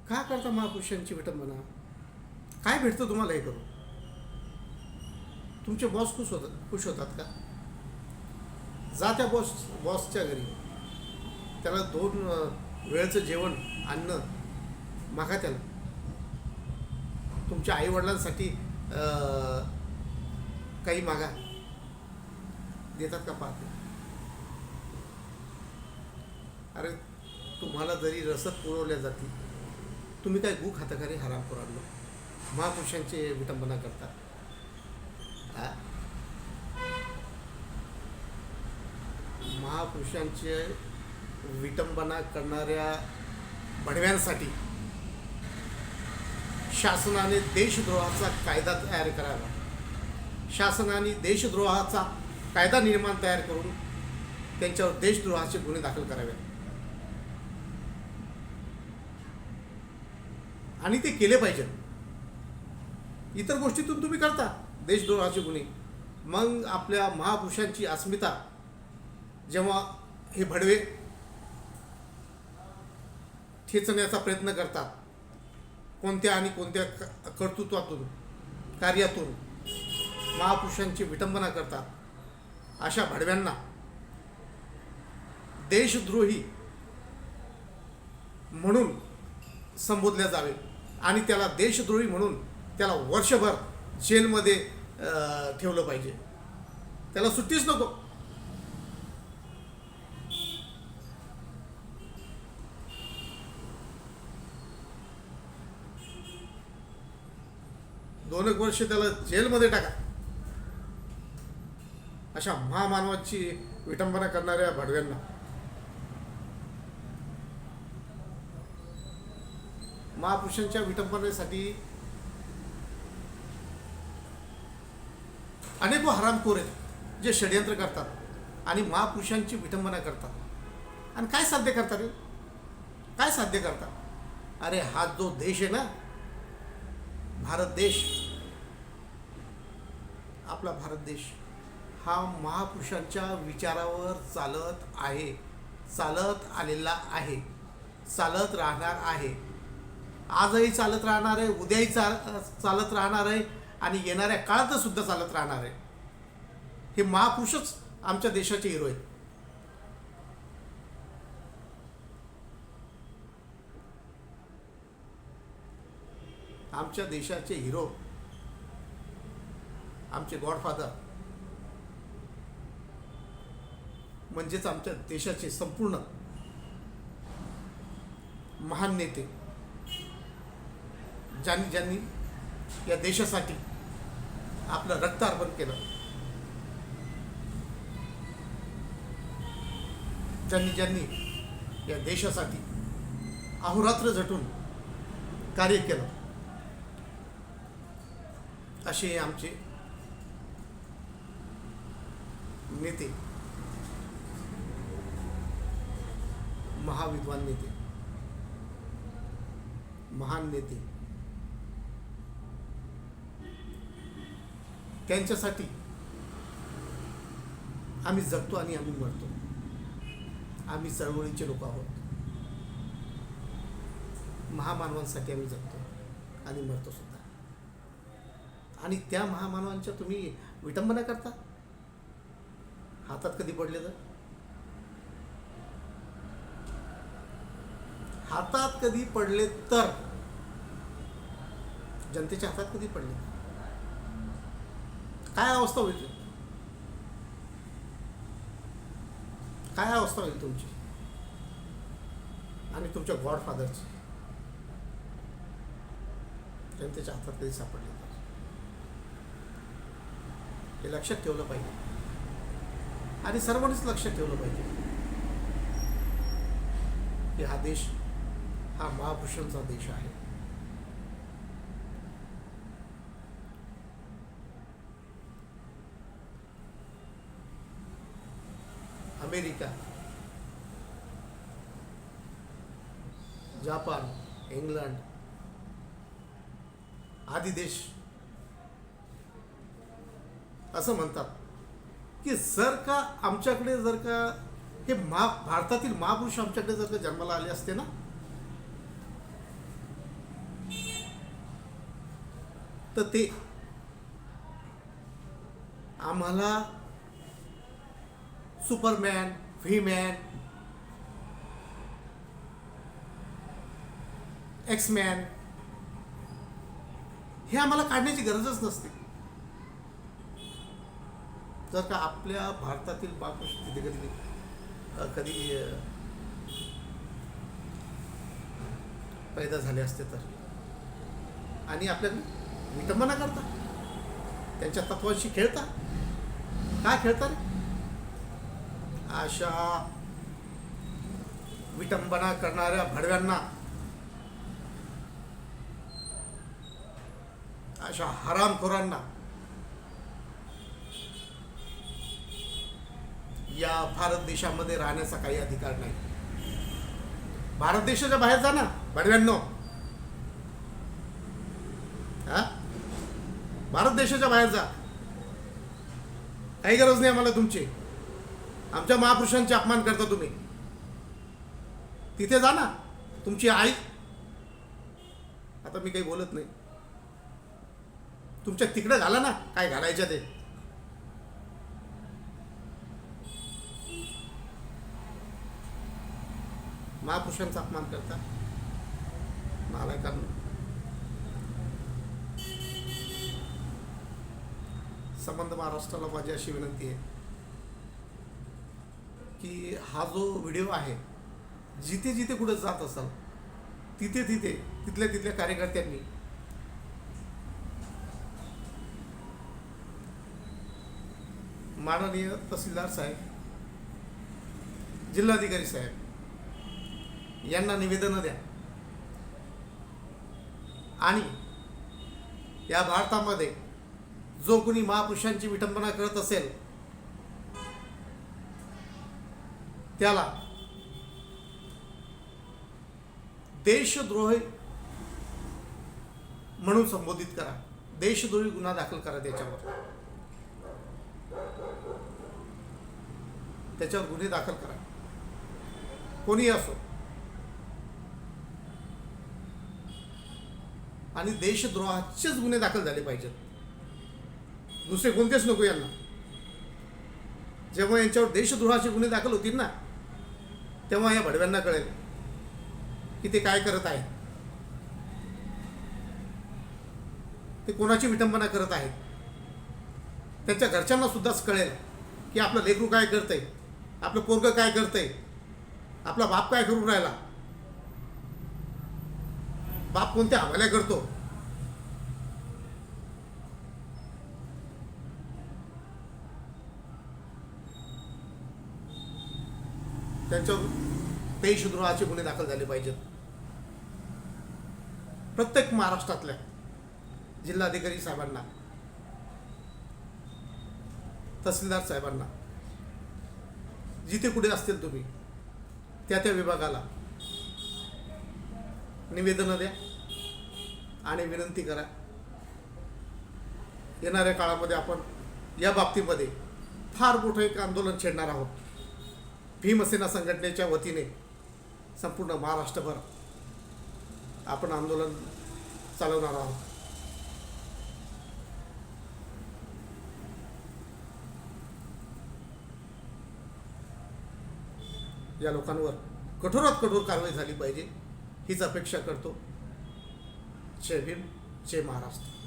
का करता महापुरुषांची विटंबना? काय भेटतं तुम्हाला हे करून? तुमचे बॉस खुश होतात का? जा त्या बॉसच्या घरी, त्याला 2 वेळचं जेवण अन्न मागा, त्याला तुमच्या आईवडिलांसाठी काही मागा, देतात का? पाहते. अरे तुम्हाला जरी रसद पुरवल्या जाते, तुम्ही काय गु खाता का रे हरामखोरांनो? महापुरुषांची विटंबना करता. महापुरुषांचे विटंबना करणाऱ्या भडव्यांसाठी शासनाने देशद्रोहाचा कायदा तयार करावा. शासनाने देशद्रोहाचा कायदा निर्माण तयार करून त्यांच्यावर देशद्रोहाचे गुन्हे दाखल करावे आणि ते केले पाहिजेत. इतर गोष्टीतून तुम्ही करता देशद्रोहाचे गुन्हे, मग आपल्या महापुरुषांची अस्मिता जेव्हा हे भडवे ठेचण्याचा प्रयत्न करतात, कोणत्या आणि कोणत्या कर्तृत्वातून, कार्यातून महापुरुषांची विटंबना करतात, अशा भडव्यांना देशद्रोही म्हणून संबोधले जावे आणि त्याला देशद्रोही म्हणून त्याला वर्षभर जेलमध्ये ठेवलं पाहिजे. त्याला सुट्टीच नको. दोन एक वर्ष त्याला जेलमध्ये टाका. अशा महामानवाची विटंबना करणाऱ्या भडव्यांना महापुरुषांच्या विटंबनेसाठी अनेक हरामखोर आहेत जे षडयंत्र करतात आणि महापुरुषांची विटंबना करतात. आणि काय साध्य करतात रे? काय साध्य करतात? अरे हा जो देश आहे ना, भारत देश, आपला भारत देश हा महापुरुषांच्या विचारावर चालत आहे, चालत आलेला आहे, चालत राहणार आहे. आजही चालत राहणार आहे, उद्याही चालत राहणार आहे आणि येणाऱ्या काळात सुद्धा चालत राहणार आहे. हे महापुरुषच आमच्या देशाचे हिरो आहेत. आमच्या देशाचे हिरो, आमचे गॉडफादर म्हणजेच आमच्या देशाचे संपूर्ण महान नेते, ज्यांनी या देशासाठी आपलं रक्त अर्पण केलं, ज्यांनी या देशासाठी अहोरात्र झटून कार्य केलं, असे आमचे नेते, महाविद्वान नेते, महान नेते, त्यांच्यासाठी आम्ही जगतो आणि आम्ही मरतो. आम्ही चळवळीचे लोक आहोत. महामानवांसाठी आम्ही जगतो आणि मरतो सुद्धा. आणि त्या महामानवांच्या तुम्ही विटंबना करता. हातात कधी पडले तर? हातात कधी पडले तर? जनतेच्या हातात कधी पडले? काय अवस्था होईल? काय अवस्था होईल तुमची आणि तुमच्या गॉडफादरची जनतेच्या हातात कधी सापडले तर? हे लक्षात ठेवलं पाहिजे आणि सर्वांनीच लक्षात ठेवलं पाहिजे की हा देश हा महापुरुषांचा देश आहे. अमेरिका, जापान, इंग्लंड आदी देश असं म्हणतात की जर का आमच्याकडे हे भारतातील महापुरुष आमच्याकडे जर का जन्माला आले असते ना, तर ते आम्हाला सुपरमॅन, व्हीमॅन, एक्समॅन हे आम्हाला काढण्याची गरजच नसते. जर का आपल्या भारतातील महापुरुष तिथे कधी पैदा झाले असते तर, आणि आपल्या विटंबना करता, त्यांच्या तत्वांशी खेळता. काय खेळता रे? अशा विटंबना करणाऱ्या भडव्यांना, अशा हरामखोरांना या भारत देशामध्ये राहण्याचा काही अधिकार नाही. भारत देशाच्या बाहेर जा ना भडव्यांनो. भारत देशाच्या बाहेर जा, काही गरज नाही आम्हाला तुमची. आमच्या महापुरुषांचे अपमान करता तुम्ही. तिथे जा ना. तुमची आई, आता मी काही बोलत नाही, तुमच्या तिकडे घाला ना काय घालायचं ते. महापुरुषांचा अपमान करता नालायकांनो. संबंध महाराष्ट्राला माझी अशी विनंती आहे की हा जो व्हिडिओ आहे, जिथे जिथे कुठे जात असाल तिथे तिथे तिथल्या कार्यकर्त्यांनी माननीय तहसीलदार साहेब, जिल्हाधिकारी साहेब यांना निवेदन द्या, आणि या भारतामध्ये जो कोणी महापुरुषांची विटंबना करत असेल त्याला देशद्रोही म्हणून संबोधित करा. देशद्रोही गुन्हा दाखल करा त्याच्यावर गुन्हे दाखल करा, कोणीही असो. आणि देशद्रोहाचेच गुन्हे दाखल झाले पाहिजेत, दुसरे कोणतेच नको यांना. जेव्हा यांच्यावर देशद्रोहाचे गुन्हे दाखल होतील ना, तेव्हा या भडव्यांना कळेल की ते काय करत आहेत, ते कोणाची विटंबना करत आहेत. त्यांच्या घरच्यांना सुद्धाच कळेल की आपलं लेकरू काय करतंय, आपलं पोरगं काय करतंय, आपला बाप काय करून राहिला, बाप कोणत्या हवाल्या करतो. त्यांच्यावर देशद्रोहाचे गुन्हे दाखल झाले पाहिजेत. प्रत्येक महाराष्ट्रातल्या जिल्हाधिकारी साहेबांना, तहसीलदार साहेबांना, जिथे कुठे असतील तुम्ही त्या विभागाला निवेदन द्या आणि विनंती करा. येणाऱ्या काळामध्ये आपण या बाबतीमध्ये फार मोठं एक आंदोलन छेडणार आहोत. भीमसेना संघटनेच्या वतीने संपूर्ण महाराष्ट्रभर आपण आंदोलन चालवणार आहोत. या लोकांवर कठोरात कठोर कारवाई झाली पाहिजे हीच अपेक्षा करतो. जय भीम, जय महाराष्ट्र.